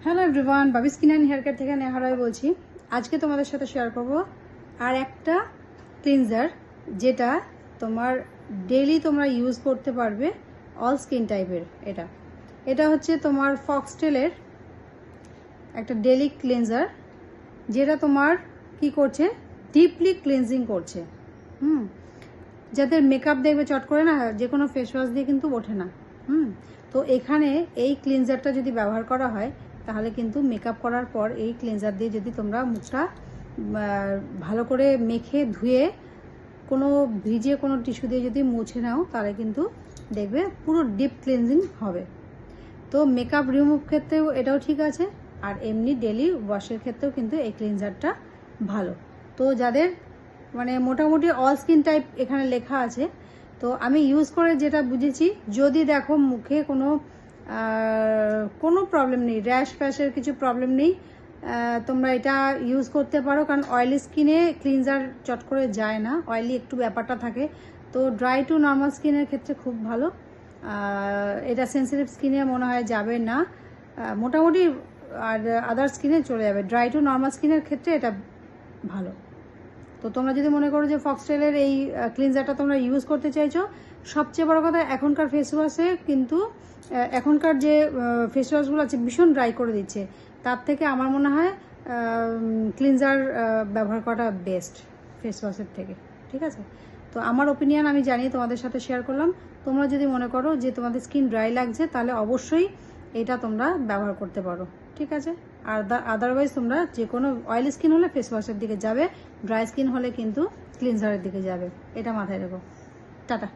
Hello everyone, বাবি skin and hair care থেকে নেহা রায় বলছি। আজকে তোমাদের সাথে শেয়ার করব আর একটা ক্লিনজার, যেটা তোমার ডেইলি তোমরা ইউজ করতে পারবে, অল স্কিন টাইপের। এটা হচ্ছে তোমার ফক্সটেলের একটা ডেইলি ক্লিনজার, যেটা তোমার কি করছে, ডিপলি ক্লিনজিং করছে। যাদের মেকআপ দেখবে চট করে না, যে কোনো ফেস ওয়াশ দিয়ে কিন্তু ওঠে না। তো এখানে এই ক্লিনজারটা যদি ব্যবহার করা হয়, তাহলে কিন্তু মেকআপ করার পর এই ক্লিনজার দিয়ে যদি তোমরা মুখটা ভালো করে মেখে ধুয়ে কোনো ভিজে কোনো টিস্যু দিয়ে যদি মুছে নাও, তাহলে কিন্তু দেখবে পুরো ডিপ ক্লিনজিং হবে। তো মেকআপ রিমুভ ক্ষেত্রেও এটাও ঠিক আছে, আর এমনি ডেলি ওয়াশের ক্ষেত্রেও কিন্তু এই ক্লিনজারটা ভালো। তো যাদের মানে মোটামুটি অল স্কিন টাইপ এখানে লেখা আছে, তো আমি ইউজ করে যেটা বুঝেছি, যদি দেখো মুখে কোনো প্রবলেম নেই, র্যাশ ফ্যাশের কিছু প্রবলেম নেই, তোমরা এটা ইউজ করতে পারো। কারণ অয়েলি স্কিনে ক্লিনজার চট করে যায় না, অয়েলি একটু ব্যাপারটা থাকে। তো ড্রাই টু নর্মাল স্কিনের ক্ষেত্রে খুব ভালো। এটা সেন্সিটিভ স্কিনে মনে হয় যাবে না, মোটামুটি আর আদার স্কিনে চলে যাবে। ড্রাই টু নর্মাল স্কিনের ক্ষেত্রে এটা ভালো। তো তোমরা যদি মনে করো যে ফক্সটেলের এই ক্লিনজারটা তোমরা ইউজ করতে চাইছো, সবচেয়ে বড় কথা, এখনকার ফেস ওয়াশে কিন্তু এখনকার যে ফেস ওয়াশগুলো আছে ভীষণ ড্রাই করে দিচ্ছে। তার থেকে আমার মনে হয় ক্লিনজার ব্যবহার করাটা বেস্ট ফেস ওয়াশের থেকে। ঠিক আছে, তো আমার ওপিনিয়ন আমি জানিয়ে তোমাদের সাথে শেয়ার করলাম। তোমরা যদি মনে করো যে তোমাদের স্কিন ড্রাই লাগছে, তাহলে অবশ্যই এটা তোমরা ব্যবহার করতে পারো। ঠিক আছে, আর আদারওয়াইজ তোমরা যে কোনো অয়েলি স্কিন হলে ফেস ওয়াশের দিকে যাবে, ড্রাই স্কিন হলে কিন্তু ক্লিনজারের দিকে যাবে। এটা মাথায় রেখো। টাটা।